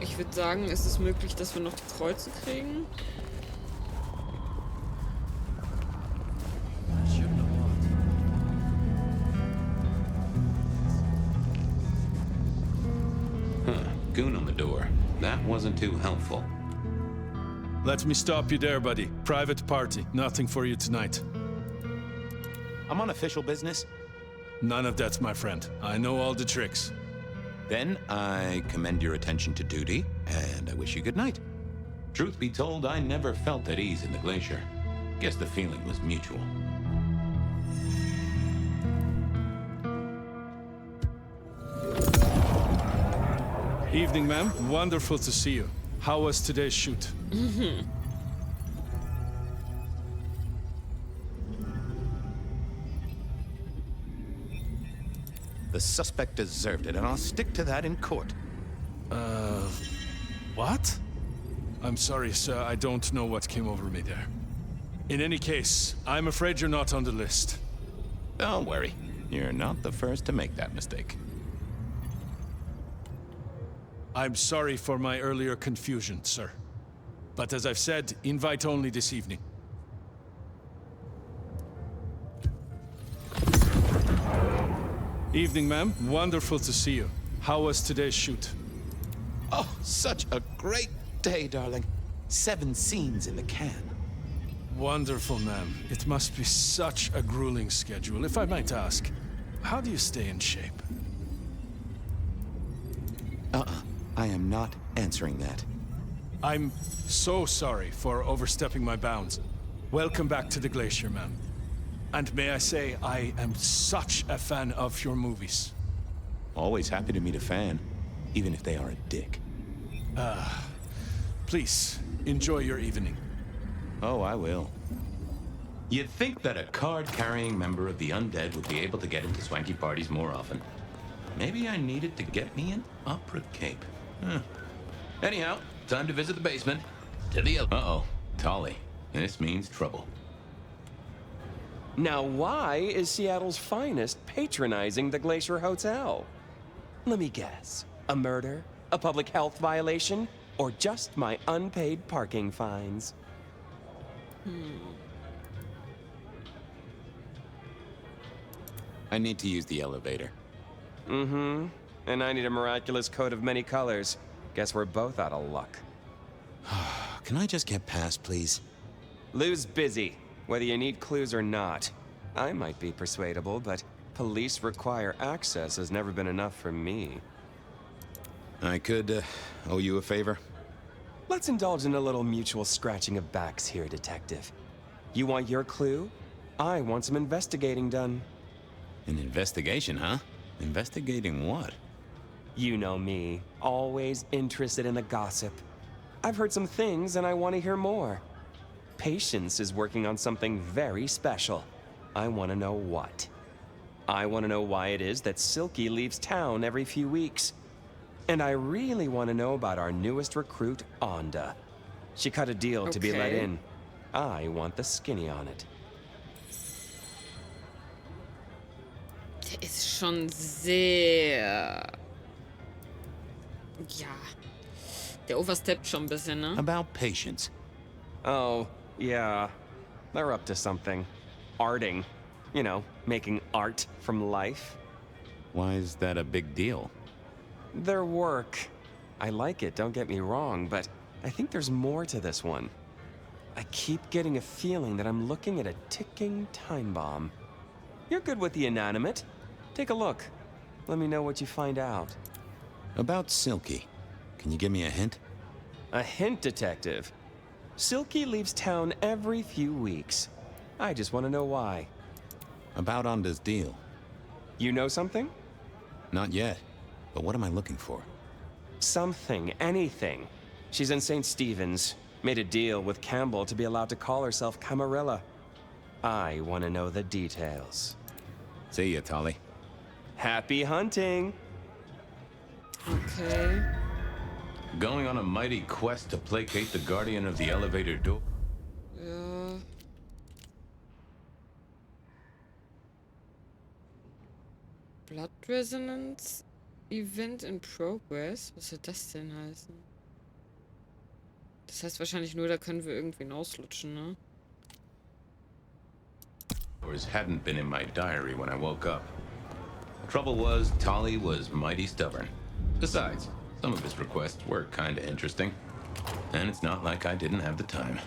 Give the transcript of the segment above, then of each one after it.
Ich würde sagen, ist es möglich, dass wir noch die Kreuze kriegen? Goon on the door. That wasn't too helpful. Let me stop you there, buddy. Private party. Nothing for you tonight. I'm on official business. None of that, my friend. I know all the tricks. Then I commend your attention to duty, and I wish you good night. Truth be told, I never felt at ease in the glacier. Guess the feeling was mutual. Evening, ma'am. Wonderful to see you. How was today's shoot? The suspect deserved it, and I'll stick to that in court. What? I'm sorry, sir. I don't know what came over me there. In any case, I'm afraid you're not on the list. Don't worry. You're not the first to make that mistake. I'm sorry for my earlier confusion, sir. But as I've said, invite only this evening. Evening, ma'am. Wonderful to see you. How was today's shoot? Oh, such a great day, darling. 7 scenes in the can. Wonderful, ma'am. It must be such a grueling schedule. If I might ask, how do you stay in shape? I am not answering that. I'm so sorry for overstepping my bounds. Welcome back to the glacier, ma'am. And may I say, I am such a fan of your movies. Always happy to meet a fan, even if they are a dick. Please, enjoy your evening. Oh, I will. You'd think that a card-carrying member of the undead would be able to get into swanky parties more often. Maybe I needed to get me an opera cape. Anyhow, time to visit the basement. To the... Uh-oh, Tolly. This means trouble. Now why is Seattle's finest patronizing the Glacier Hotel? Let me guess. A murder? A public health violation? Or just my unpaid parking fines? I need to use the elevator. And I need a miraculous coat of many colors. Guess we're both out of luck. Can I just get past, please? Lou's busy, whether you need clues or not. I might be persuadable, but police require access has never been enough for me. I could owe you a favor. Let's indulge in a little mutual scratching of backs here, Detective. You want your clue? I want some investigating done. An investigation, huh? Investigating what? You know me, always interested in the gossip. I've heard some things and I want to hear more. Patience is working on something very special. I want to know what. I want to know why it is that Silky leaves town every few weeks. And I really want to know about our newest recruit, Onda. She cut a deal to be let in. I want the skinny on it. Der ist schon sehr... Ja. Der oversteppt schon ein bisschen, ne? About patience. Oh, yeah. They're up to something. Arting. You know, making art from life. Why is that a big deal? Their work. I like it, don't get me wrong, but I think there's more to this one. I keep getting a feeling that I'm looking at a ticking time bomb. You're good with the inanimate. Take a look. Let me know what you find out. About Silky. Can you give me a hint? A hint, Detective. Silky leaves town every few weeks. I just want to know why. About Onda's deal. You know something? Not yet. But what am I looking for? Something, anything. She's in St. Stephen's. Made a deal with Campbell to be allowed to call herself Camarilla. I want to know the details. See ya, Tolly. Happy hunting! Okay. Going on a mighty quest to placate the guardian of the elevator door. Ja. Blood Resonance. Event in progress? Was soll das denn heißen? Das heißt wahrscheinlich nur, da können wir irgendwen auslutschen, ne? Hours hadn't been in my diary when I woke up. Trouble was, Tolly was mighty stubborn. Besides, some of his requests were kinda interesting. And it's not like I didn't have the time.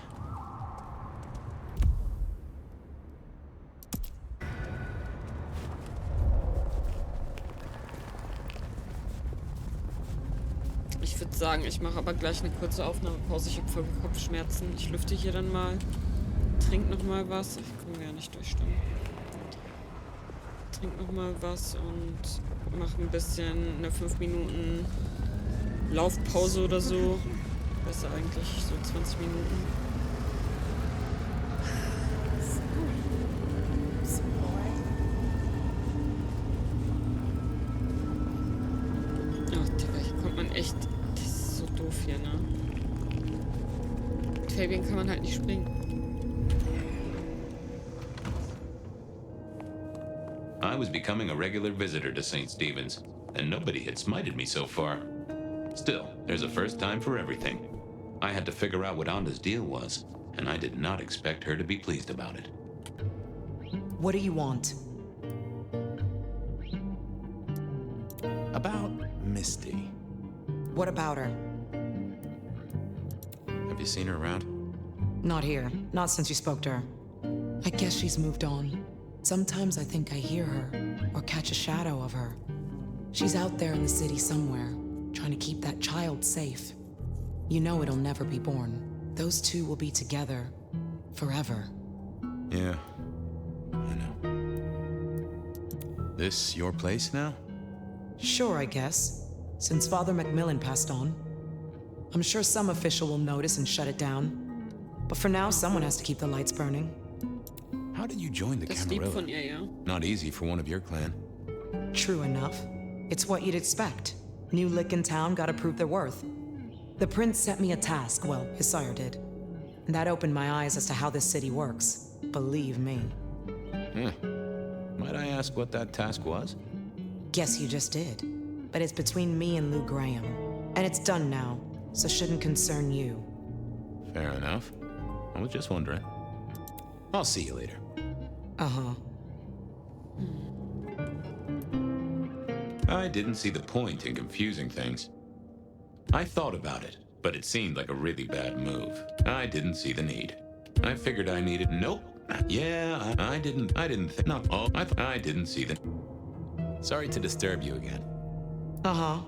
Ich würde sagen, ich mache aber gleich eine kurze Aufnahmepause. Ich habe voll Kopfschmerzen. Ich lüfte hier dann mal. Trink noch mal was. Ich komme ja nicht durchstimmen. Trink noch mal was und mache ein bisschen eine 5 Minuten Laufpause oder so. Besser eigentlich so 20 Minuten. Oh, Digga, hier kommt man echt... Das ist so doof hier, ne? Mit Fabian kann man halt nicht springen. I was becoming a regular visitor to St. Stephen's, and nobody had smited me so far. Still, there's a first time for everything. I had to figure out what Anda's deal was, and I did not expect her to be pleased about it. What do you want? About Misty. What about her? Have you seen her around? Not here. Not since you spoke to her. I guess she's moved on. Sometimes I think I hear her, or catch a shadow of her. She's out there in the city somewhere, trying to keep that child safe. You know it'll never be born. Those two will be together forever. Yeah, I know. This your place now? Sure, I guess. Since Father Macmillan passed on. I'm sure some official will notice and shut it down. But for now, someone has to keep the lights burning. How did you join the Das ist lieb Camarilla? von ihr, ja. Not easy for one of your clan. True enough. It's what you'd expect. New lick in town, gotta prove their worth. The prince set me a task, well, his sire did. And that opened my eyes as to how this city works. Believe me. Might I ask what that task was? Guess you just did. But it's between me and Lou Graham. And it's done now, so shouldn't concern you. Fair enough. I was just wondering. I'll see you later. Uh-huh. I didn't see the point in confusing things. I thought about it, but it seemed like a really bad move. I didn't see the need. I figured I needed... Nope. Yeah, I didn't think... Not... Oh, I didn't see the... Sorry to disturb you again. Uh-huh.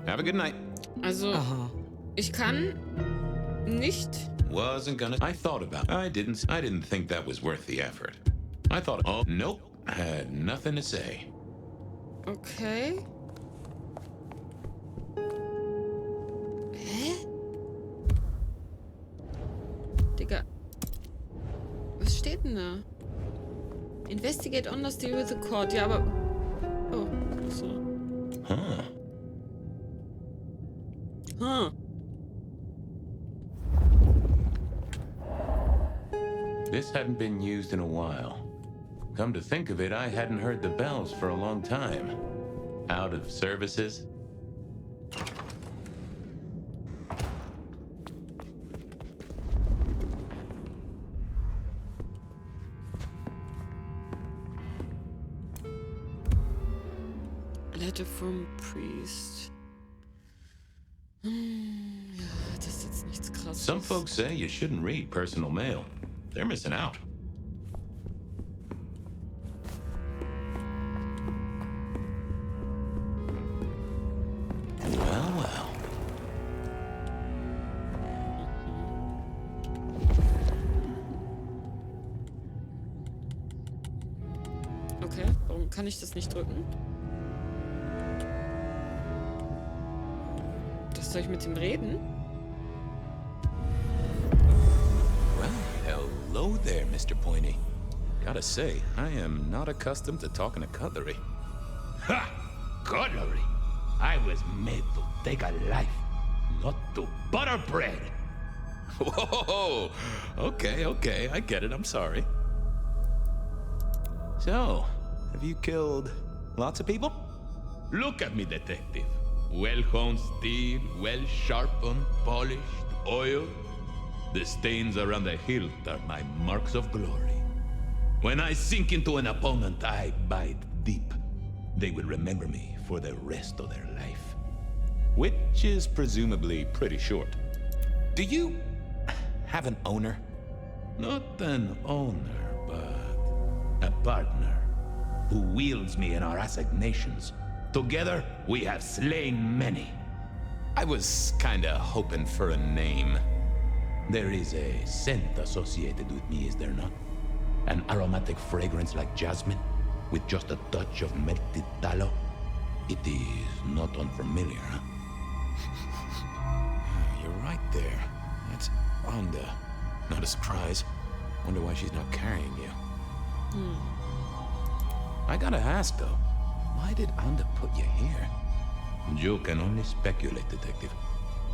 Have a good night. Also, ich kann nicht... Wasn't gonna... I thought about... I didn't think that was worth the effort. I thought... Oh, nope. I had nothing to say. Okay. Hä? Digga. Was steht denn da? Investigate honesty with the court. Ja, aber... Oh, so. Huh. Huh. This hadn't been used in a while. Come to think of it, I hadn't heard the bells for a long time. Out of services? Letter from priest. Ja, das ist jetzt nichts Krasses. Some folks say you shouldn't read personal mail. They're missing out. Well, well. Okay, warum kann ich das nicht drücken? Das soll ich mit ihm reden? Hello there, Mr. Pointy. Gotta say, I am not accustomed to talking to cutlery. Ha! Cutlery! I was made to take a life, not to butter bread. Whoa! Okay, I get it, I'm sorry. So, have you killed lots of people? Look at me, detective. Well-honed steel, well-sharpened, polished, oiled. The stains around the hilt are my marks of glory. When I sink into an opponent, I bite deep. They will remember me for the rest of their life. Which is presumably pretty short. Do you have an owner? Not an owner, but a partner who wields me in our assignations. Together, we have slain many. I was kinda hoping for a name. There is a scent associated with me, is there not? An aromatic fragrance like jasmine, with just a touch of melted tallow. It is not unfamiliar, huh? You're right there. That's Onda. Not a surprise. Wonder why she's not carrying you. I gotta ask, though. Why did Onda put you here? You can only speculate, detective.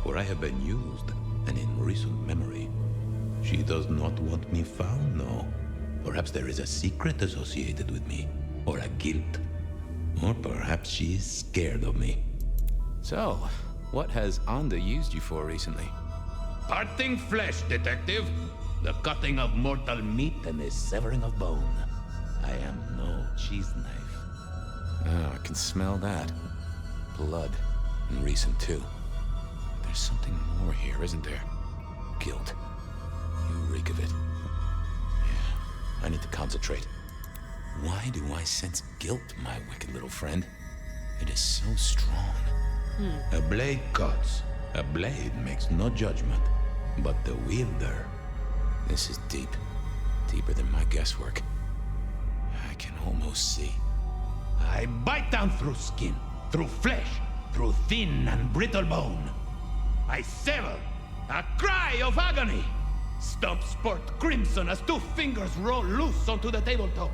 For I have been used, and in recent memory. She does not want me found, no. Perhaps there is a secret associated with me, or a guilt. Or perhaps she is scared of me. So, what has Onda used you for recently? Parting flesh, detective. The cutting of mortal meat and the severing of bone. I am no cheese knife. Oh, I can smell that. Blood. And recent, too. There's something more here, isn't there? Guilt. You reek of it. Yeah, I need to concentrate. Why do I sense guilt, my wicked little friend? It is so strong. A blade cuts. A blade makes no judgment. But the wielder... This is deep. Deeper than my guesswork. I can almost see. I bite down through skin, through flesh, through thin and brittle bone. I sever, a cry of agony. Stumps spurt crimson as 2 fingers roll loose onto the tabletop.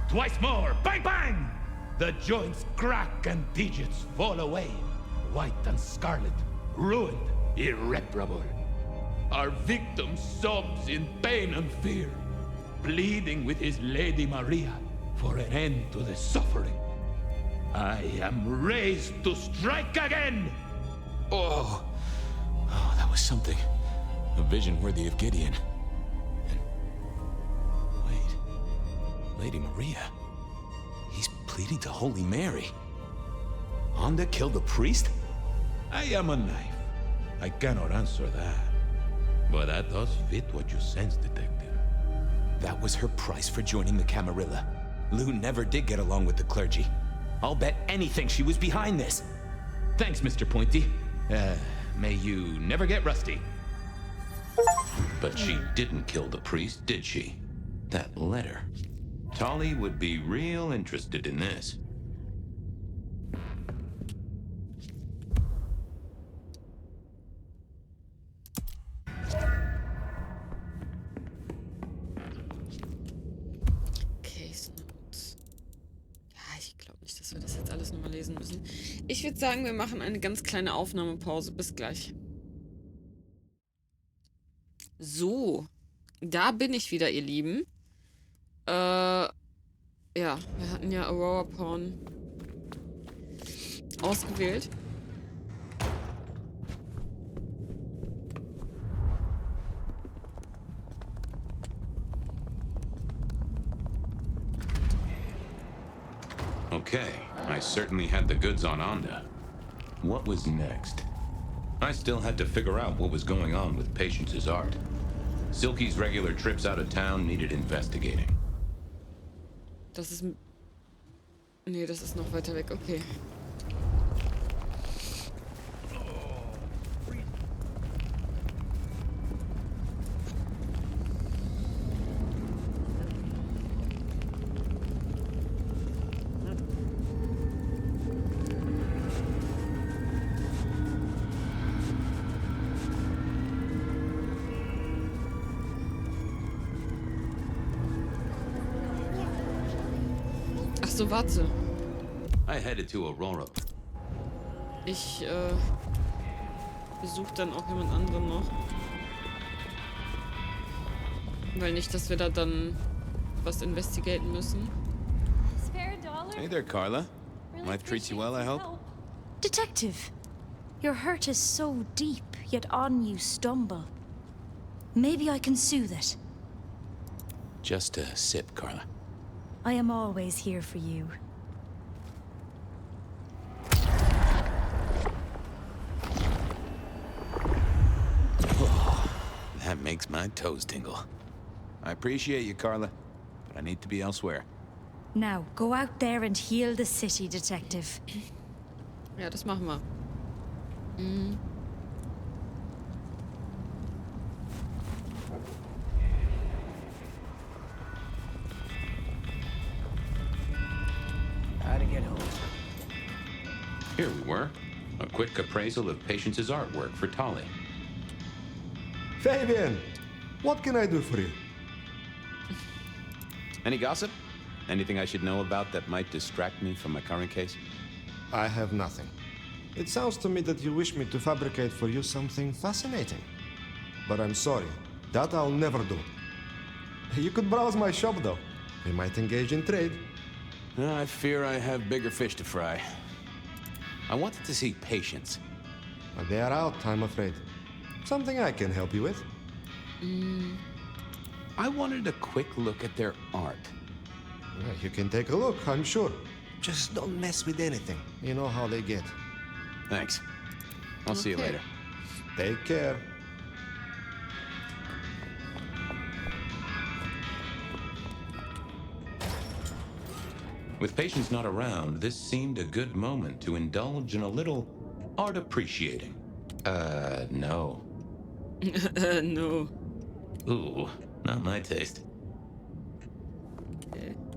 Twice more, bang bang! The joints crack and digits fall away. White and scarlet, ruined, irreparable. Our victim sobs in pain and fear, pleading with his Lady Maria for an end to the suffering. I am raised to strike again! Oh, that was something. A vision worthy of Gideon. And... wait. Lady Maria. He's pleading to Holy Mary. Onda killed the priest? I am a knife. I cannot answer that. But that does fit what you sense, detective. That was her price for joining the Camarilla. Lou never did get along with the clergy. I'll bet anything she was behind this. Thanks, Mr. Pointy. May you never get rusty. But she didn't kill the priest, did she? That letter. Tolly would be real interested in this. Case Notes. Ja, ich glaube nicht, dass wir das jetzt alles nochmal lesen müssen. Ich würde sagen, wir machen eine ganz kleine Aufnahmepause. Bis gleich. So, da bin ich wieder, ihr Lieben. Ja, wir hatten ja Aurora Pawn ausgewählt. Okay, I certainly had the goods on Onda. What was next? I still had to figure out what was going on with Patience's art. Silky's regular trips out of town needed investigating. Das ist... Nee, das ist noch weiter weg. Okay. Ach so, warte. I headed to Aurora. Ich besuche dann auch jemand anderen noch. Weil nicht, dass wir da dann was investigaten müssen. Spare a dollar? Hey there, Carla. Life treats you well, I hope? Detective, your hurt is so deep, yet on you stumble. Maybe I can soothe it. Just a sip, Carla. I am always here for you. That makes my toes tingle. I appreciate you, Carla, but I need to be elsewhere. Now, go out there and heal the city, Detective. Ja, das machen wir. Gotta get home. Here we were. A quick appraisal of Patience's artwork for Tolly. Fabian, what can I do for you? Any gossip? Anything I should know about that might distract me from my current case? I have nothing. It sounds to me that you wish me to fabricate for you something fascinating. But I'm sorry, that I'll never do. You could browse my shop though. We might engage in trade. I fear I have bigger fish to fry. I wanted to see Patience. But they are out, I'm afraid. Something I can help you with. I wanted a quick look at their art. You can take a look, I'm sure. Just don't mess with anything. You know how they get. Thanks. I'll see you later. Take care. With Patience not around, this seemed a good moment to indulge in a little art appreciating. No. No. Ooh, not my taste.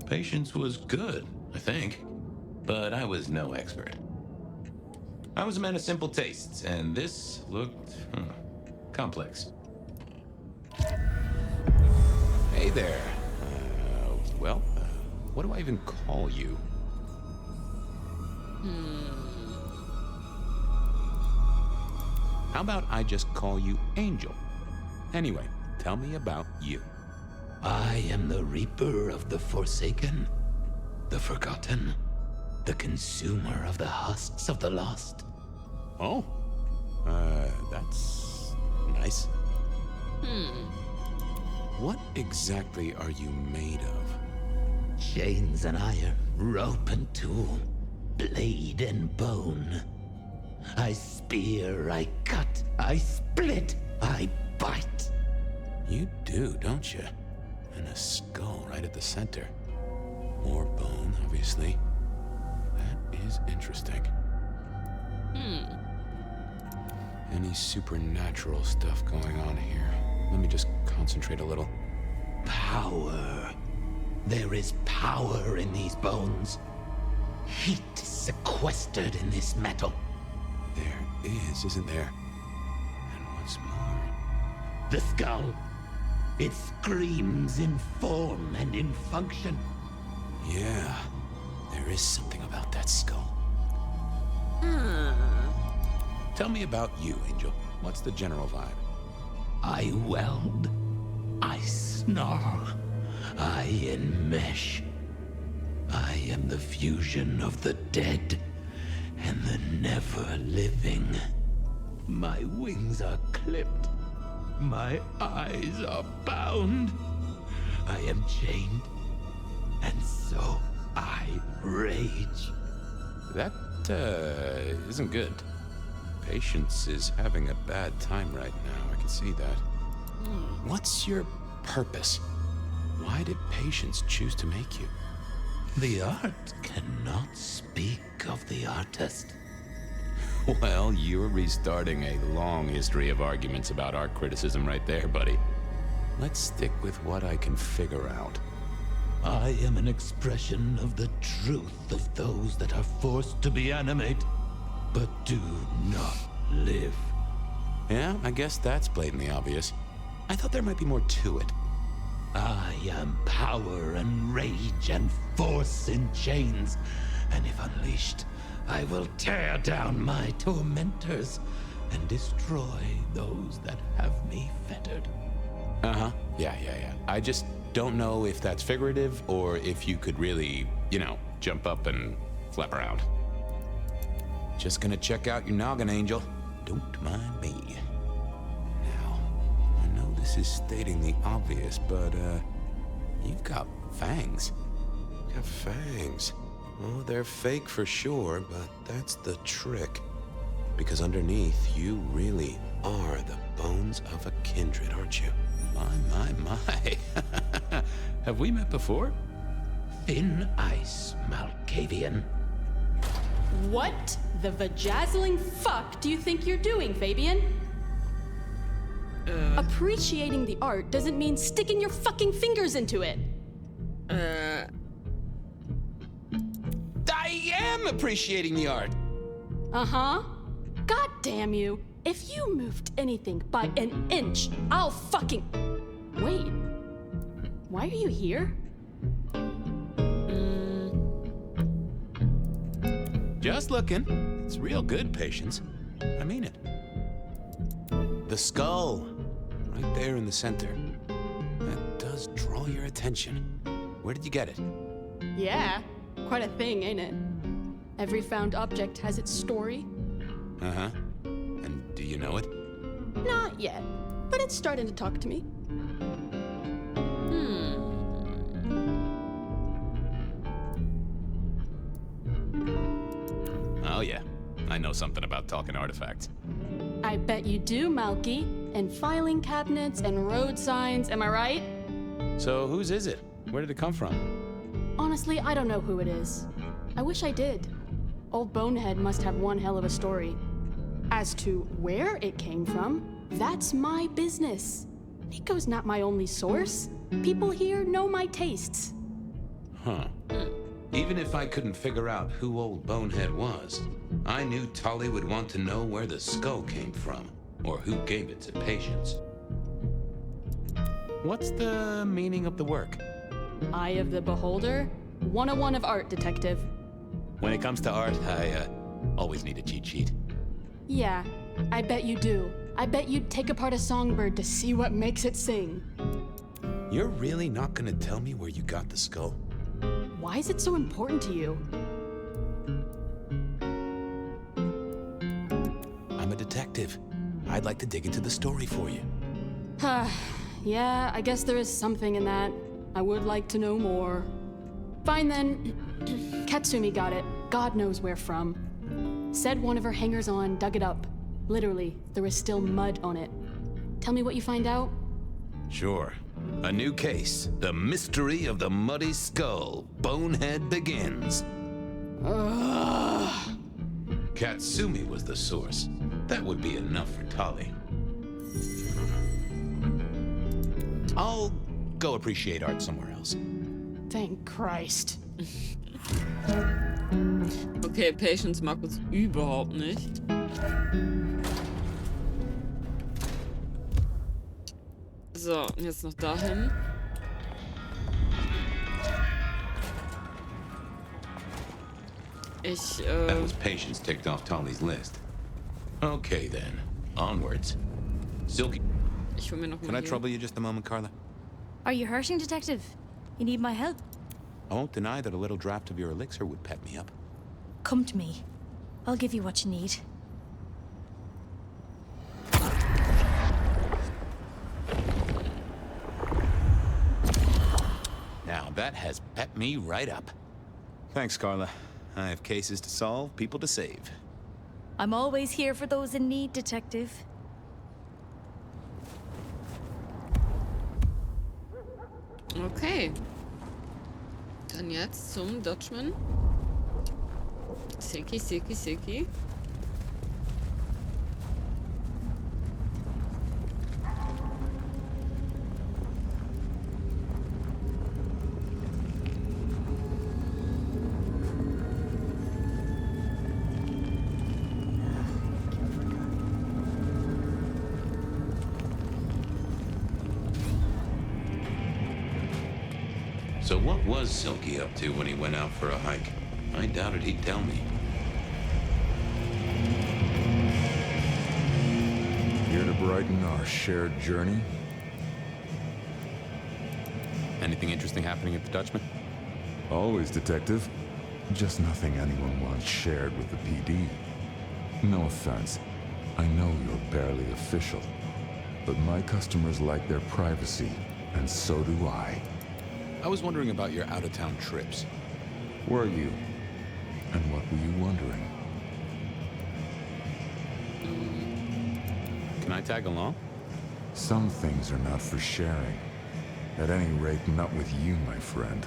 Patience was good, I think, but I was no expert. I was a man of simple tastes, and this looked complex. Hey there. What do I even call you? How about I just call you Angel? Anyway, tell me about you. I am the Reaper of the Forsaken, the Forgotten, the Consumer of the husks of the Lost. Oh, that's nice. What exactly are you made of? Chains and iron, rope and tool, blade and bone. I spear, I cut, I split, I bite. You do, don't you? And a skull right at the center. More bone, obviously. That is interesting. Any supernatural stuff going on here? Let me just concentrate a little. Power. There is power in these bones. Heat is sequestered in this metal. There is, isn't there? And what's more? The skull. It screams in form and in function. Yeah, there is something about that skull. Tell me about you, Angel. What's the general vibe? I weld. I snarl. I enmesh. I am the fusion of the dead and the never-living. My wings are clipped. My eyes are bound. I am chained. And so I rage. That, isn't good. Patience is having a bad time right now. I can see that. What's your purpose? Why did Patience choose to make you? The art cannot speak of the artist. Well, you're restarting a long history of arguments about art criticism right there, buddy. Let's stick with what I can figure out. I am an expression of the truth of those that are forced to be animate, but do not live. Yeah, I guess that's blatantly obvious. I thought there might be more to it. I am power and rage and force in chains, and if unleashed, I will tear down my tormentors and destroy those that have me fettered. Yeah. I just don't know if that's figurative or if you could really, jump up and flap around. Just gonna check out your noggin, Angel. Don't mind me. Now, I know this is stating the obvious, but, you've got fangs. You've got fangs. Oh, they're fake for sure, but that's the trick. Because underneath, you really are the bones of a kindred, aren't you? My. Have we met before? Thin ice, Malkavian. What the vajazzling fuck do you think you're doing, Fabian? Appreciating the art doesn't mean sticking your fucking fingers into it. I am appreciating the art. Uh-huh. God damn you. If you moved anything by an inch, I'll fucking... Wait. Why are you here? Just looking. It's real good, Patience. I mean it. The skull. Right there in the center. That does draw your attention. Where did you get it? Yeah. Quite a thing, ain't it? Every found object has its story. Uh-huh. And do you know it? Not yet, but it's starting to talk to me. Oh yeah, I know something about talking artifacts. I bet you do, Malky. And filing cabinets and road signs, am I right? So whose is it? Where did it come from? Honestly, I don't know who it is. I wish I did. Old Bonehead must have one hell of a story. As to where it came from, that's my business. Nico's not my only source. People here know my tastes. Huh. Even if I couldn't figure out who old Bonehead was, I knew Tolly would want to know where the skull came from, or who gave it to Patience. What's the meaning of the work? Eye of the Beholder? 101 of art, detective. When it comes to art, I always need a cheat sheet. Yeah, I bet you do. I bet you'd take apart a songbird to see what makes it sing. You're really not gonna tell me where you got the skull? Why is it so important to you? I'm a detective. I'd like to dig into the story for you. Yeah, I guess there is something in that. I would like to know more. Fine then. Katsumi got it. God knows where from. Said one of her hangers-on dug it up. Literally, there was still mud on it. Tell me what you find out. Sure. A new case. The mystery of the muddy skull. Bonehead begins. Katsumi was the source. That would be enough for Tolly. I'll go appreciate art somewhere else. Thank Christ. Okay, Patience mag uns überhaupt nicht. So, und jetzt noch dahin. That was Patience ticked off Tolly's list. Okay then, onwards. Silky. Ich hol mir noch mal Can I hier. trouble you just a moment, Carla? Are you hurting, Detective? You need my help? I won't deny that a little draft of your elixir would pep me up. Come to me. I'll give you what you need. Now that has pepped me right up. Thanks, Carla. I have cases to solve, people to save. I'm always here for those in need, Detective. Okay. Dann jetzt zum Dutchman. Silky, Silky, Silky. So what was Silky up to when he went out for a hike? I doubted he'd tell me. Here to brighten our shared journey? Anything interesting happening at the Dutchman? Always, Detective. Just nothing anyone wants shared with the PD. No offense. I know you're barely official. But my customers like their privacy, and so do I. I was wondering about your out-of-town trips. Were you? And what were you wondering? Can I tag along? Some things are not for sharing. At any rate, not with you, my friend.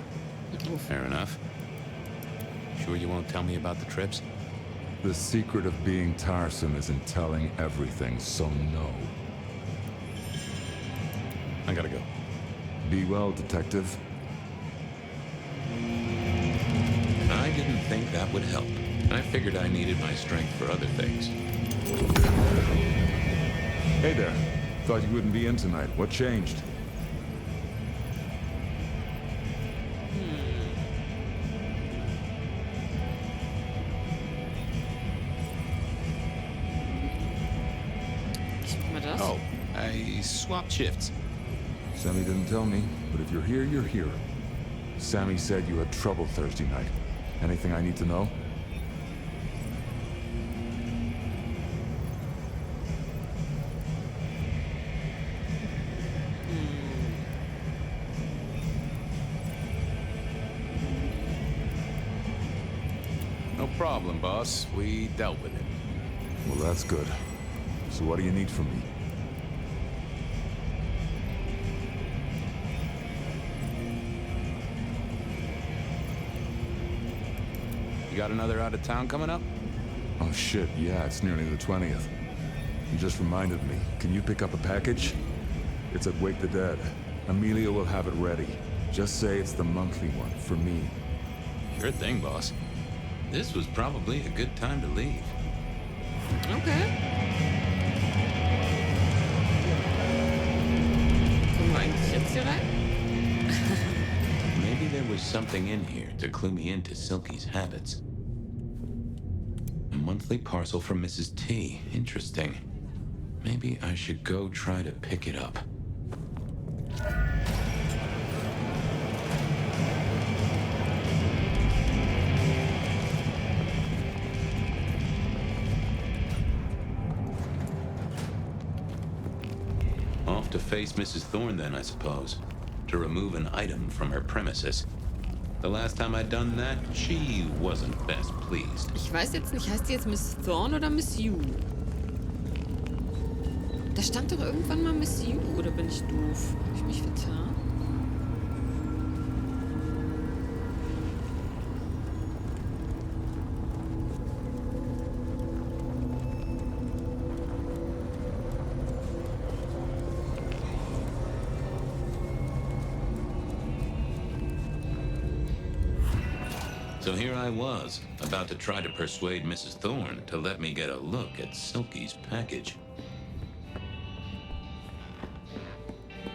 Fair enough. Sure you won't tell me about the trips? The secret of being tiresome is in telling everything, so no. I gotta go. Be well, detective. I didn't think that would help. I figured I needed my strength for other things. Hey there. Thought you wouldn't be in tonight. What changed? Oh, I swapped shifts. Sammy didn't tell me, but if you're here, you're here. Sammy said you had trouble Thursday night. Anything I need to know? No problem, boss. We dealt with it. Well, that's good. So what do you need from me? You got another out of town coming up? Oh shit, yeah, it's nearly the 20th. You just reminded me. Can you pick up a package? It's at Wake the Dead. Amelia will have it ready. Just say it's the monthly one, for me. Sure thing, boss. This was probably a good time to leave. Okay. Kommen wir eigentlich jetzt hier rein? Maybe there was something in here to clue me into Silky's habits. A monthly parcel from Mrs. T. Interesting. Maybe I should go try to pick it up. Off to face Mrs. Thorne then, I suppose. To remove an item from her premises. The last time I'd done that, she wasn't best pleased. Ich weiß jetzt nicht, heißt die jetzt Miss Thorne oder Miss Yu? Da stand doch irgendwann mal Miss Yu, oder bin ich doof? Hab ich mich vertan? So here I was, about to try to persuade Mrs. Thorne to let me get a look at Silky's package.